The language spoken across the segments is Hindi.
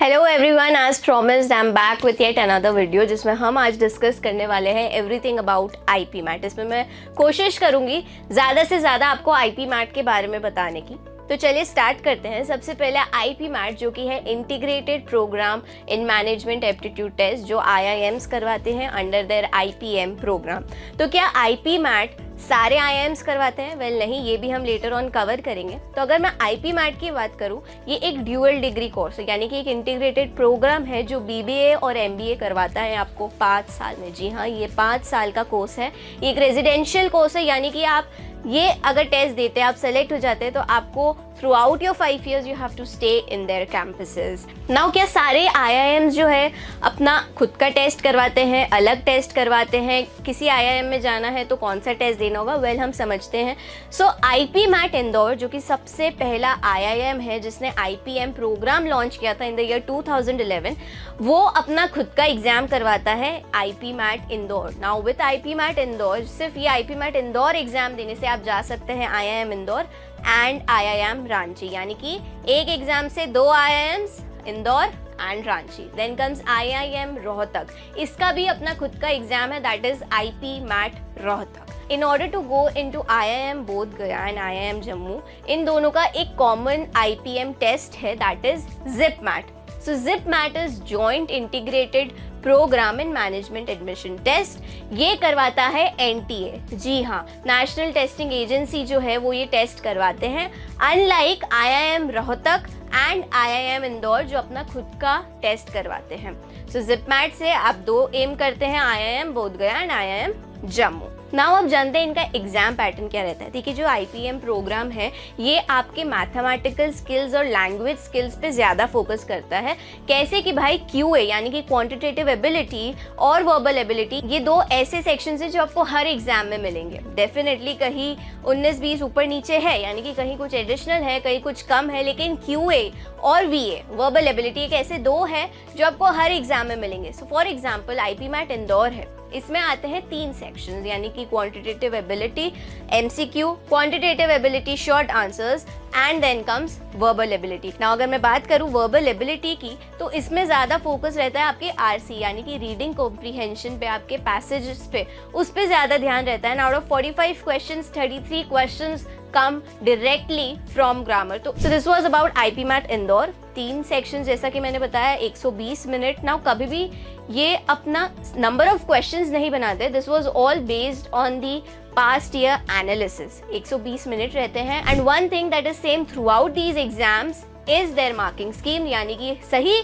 Hello everyone, as promised I am back with yet another video जिसमें हम आज डिस्कस करने वाले हैं एवरीथिंग अबाउट आईपी मैट। इसमें मैं कोशिश करूंगी ज़्यादा से ज़्यादा आपको आईपी मैट के बारे में बताने की। तो चलिए स्टार्ट करते हैं। सबसे पहले आईपी मैट जो कि है integrated programme in management aptitude test, जो IIMs करवाते हैं अंडर देयर IPM प्रोग्राम। तो क्या आईपी मैट सारे IIMs करवाते हैं? वेल नहीं, ये भी हम लेटर ऑन कवर करेंगे। तो अगर मैं आईपी मैट की बात करूं, ये एक ड्यूअल डिग्री कोर्स है, यानी कि एक इंटीग्रेटेड प्रोग्राम है जो BBA और MBA करवाता है आपको 5 साल में। जी हाँ, ये 5 साल का कोर्स है। ये एक रेजिडेंशियल कोर्स है, यानी कि आप ये अगर टेस्ट देते हैं, आप सेलेक्ट हो जाते हैं, तो आपको throughout your 5 years you have to stay in there campuses. Now क्या सारे IIMs जो है अपना खुद का टेस्ट करवाते हैं, अलग टेस्ट करवाते हैं? किसी IIM में जाना है तो कौन सा टेस्ट देना होगा? वेल हम समझते हैं। सो आईपी मैट इंदौर, जो कि सबसे पहला IIM है जिसने IPM प्रोग्राम लॉन्च किया था इन द ईयर 2011, वो अपना खुद का एग्जाम करवाता है IP mat Indore. Now with IP mat Indore, सिर्फ ये आईपी मैट इंदौर एग्जाम देने से आप जा सकते हैं IIM Indore and IIM Ranchi, यानी कि एक एग्जाम से 2 IIMs Indore and Ranchi. Then comes IIM Rohtak, इसका भी अपना खुद का एग्जाम है, that is IP MAT Rohtak. In order to go into IIM Bodh गया एंड IIM जम्मू, इन दोनों का एक कॉमन IPM टेस्ट है, that is JIP MAT. So JIP MAT is joint integrated programme in management admission test. ये करवाता है NTA। जी हाँ, नेशनल टेस्टिंग एजेंसी जो है वो ये टेस्ट करवाते हैं, unlike IIM Rohtak and IIM Indore जो अपना खुद का टेस्ट करवाते हैं। सो जिप मैट से आप 2 एम करते हैं, IIM बोध गया एंड IIM जम्मू। नाउ आप जानते हैं इनका एग्जाम पैटर्न क्या रहता है। देखिए, जो IPM प्रोग्राम है ये आपके मैथमेटिकल स्किल्स और लैंग्वेज स्किल्स पे ज़्यादा फोकस करता है। कैसे कि भाई QA यानी कि क्वांटिटेटिव एबिलिटी और वर्बल एबिलिटी, ये 2 ऐसे सेक्शंस हैं जो आपको हर एग्जाम में मिलेंगे। डेफिनेटली कहीं 19-20 ऊपर नीचे है, यानी कि कहीं कुछ एडिशनल है, कहीं कुछ कम है, लेकिन QA और VA वर्बल एबिलिटी एक ऐसे 2 है जो आपको हर एग्जाम में मिलेंगे। So for example IP mat Indore है, इसमें आते हैं 3 सेक्शंस, यानी कि quantitative ability MCQ, quantitative ability short answers and then comes verbal ability. Now अगर मैं बात करूं वर्बल एबिलिटी की, तो इसमें ज़्यादा फोकस रहता है आपके RC यानी कि रीडिंग कॉम्प्रीहेंशन पे, आपके पैसेजेस पे, उस पर ज़्यादा ध्यान रहता है। Out of 45 questions 33 questions come directly from grammar. तो this was about IP mat Indore. 3 section, जैसा कि मैंने बताया, 120 मिनट। नाउ कभी भी ये अपना नंबर ऑफ क्वेश्चंस नहीं बनाते, this was all based on the past year analysis. 120 minute रहते हैं। And one thing that is same throughout these exams is their marking scheme, यानी कि सही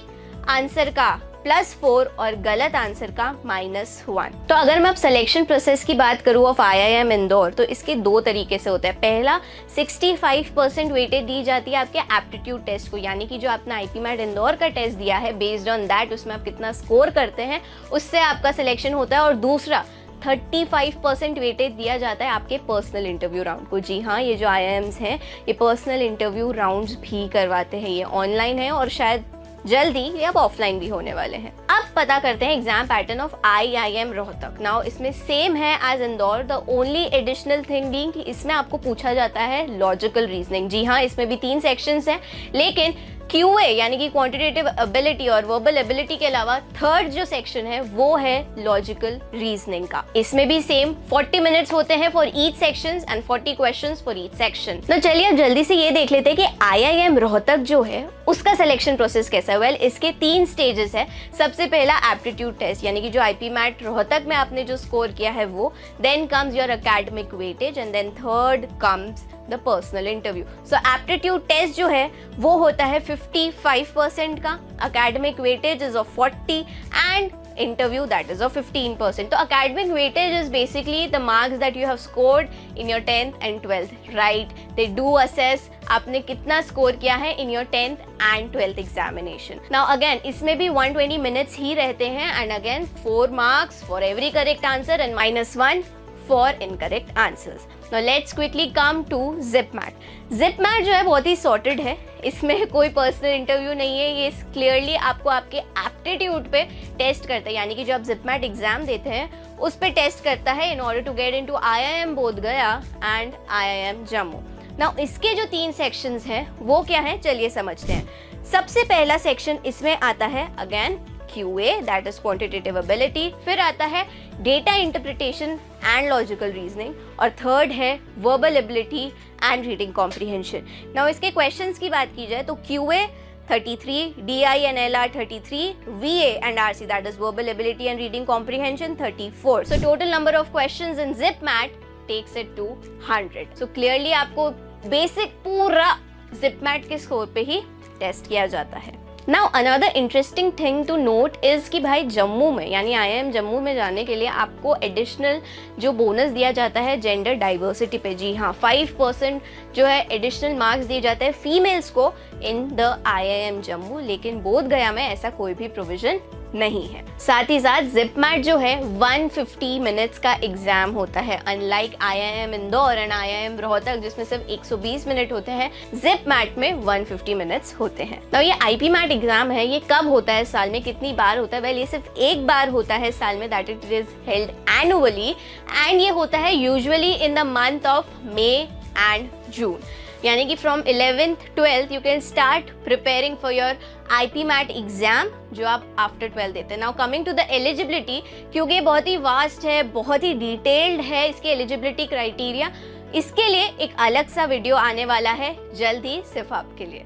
आंसर का +4 और गलत आंसर का -1। तो अगर मैं अब सिलेक्शन प्रोसेस की बात करूँ ऑफ IIM इंदौर, तो इसके 2 तरीके से होता है। पहला, 65% वेटेज दी जाती है आपके एप्टीट्यूड टेस्ट को, यानी कि जो आपने आईपी मैट इंदौर का टेस्ट दिया है, बेस्ड ऑन दैट उसमें आप कितना स्कोर करते हैं, उससे आपका सिलेक्शन होता है। और दूसरा, 35% वेटेज दिया जाता है आपके पर्सनल इंटरव्यू राउंड को। जी हाँ, ये जो IIMs हैं ये पर्सनल इंटरव्यू राउंड्स भी करवाते हैं। ये ऑनलाइन है और शायद जल्दी ये अब ऑफलाइन भी होने वाले हैं। अब पता करते हैं exam pattern of IIM Rohtak. Now इसमें सेम है as Indore, the only additional thing being कि इसमें आपको पूछा जाता है लॉजिकल रीजनिंग। जी हाँ, इसमें भी 3 सेक्शंस हैं, लेकिन QA यानी कि क्वांटिटेटिव एबिलिटी और वर्बल एबिलिटी के अलावा थर्ड जो सेक्शन है वो है लॉजिकल रीजनिंग का। इसमें भी सेम 40 मिनट्स होते हैं for each sections and 40 questions for each section. तो चलिए अब जल्दी से ये देख लेते हैं कि IIM रोहतक जो है उसका सिलेक्शन प्रोसेस कैसा है। वेल, इसके 3 स्टेजेस है। सबसे पहला एप्टीट्यूड टेस्ट, यानी कि जो आईपी मैट रोहतक में आपने जो स्कोर किया है वो। Then comes your academic weightage and then third comes the personal interview. So aptitude test जो है वो होता है 55% का, academic weightage is of 40 and interview that is of 15%. तो academic weightage is basically the marks that you have scored in your 10th and 12th, right? They do assess आपने कितना स्कोर किया है in your 10th and 12th examination. Now again इसमें भी 120 minutes ही रहते हैं and again 4 marks for every correct answer and -1 for incorrect answers. Now let's quickly come to Zip Mat. Zip Mat जो है बहुत ही सॉर्टेड है, इसमें कोई पर्सनल इंटरव्यू नहीं है। ये क्लियरली आपको आपके एप्टीट्यूड पे टेस्ट करता है, यानी कि जो आप Zip Mat एग्जाम देते हैं उस पे टेस्ट करता है in order to get into IIM Bodh गया एंड IIM जम्मू। नाउ इसके जो 3 सेक्शंस हैं वो क्या हैं, चलिए समझते हैं। सबसे पहला सेक्शन इसमें आता है again QA, that is quantitative ability, फिर आता है data interpretation and logical reasoning, और थर्ड है verbal ability and reading comprehension. Now इसके क्वेश्चंस की बात की जाए तो QA 33, DI and LR 33, VA and RC, that is verbal ability and reading comprehension 34. So total number of questions in ZipMat takes it to 100. So clearly आपको बेसिक पूरा ZipMat के स्कोर पे ही टेस्ट किया जाता है। Now another interesting thing to note is कि भाई जम्मू में यानी IIM जम्मू में जाने के लिए आपको एडिशनल जो बोनस दिया जाता है जेंडर डाइवर्सिटी पे, जी हाँ 5% जो है एडिशनल मार्क्स दिए जाते हैं फीमेल्स को इन द IIM जम्मू, लेकिन बोध गया में ऐसा कोई भी प्रोविजन नहीं है। साथ ही साथ ZipMat जो है 150 मिनट्स का एग्जाम होता है, unlike IIM Indore and IIM Rohtak जिसमें सिर्फ 120 मिनट होते हैं, ZipMat में 150 मिनट्स होते हैं। तो ये IPMAT एग्जाम है, ये कब होता है साल में, कितनी बार होता है? वेल ये सिर्फ एक बार होता है साल में, that it is held annually, and ये होता है usually in the month of May and June, यानी कि from 11th 12th you can start preparing for your IPMAT exam जो आप आफ्टर 12 देते हैं। Now coming to the eligibility, क्योंकि बहुत ही वास्ट है, बहुत ही डिटेल्ड है इसके एलिजिबिलिटी क्राइटेरिया, इसके लिए एक अलग सा वीडियो आने वाला है जल्द ही सिर्फ आपके लिए।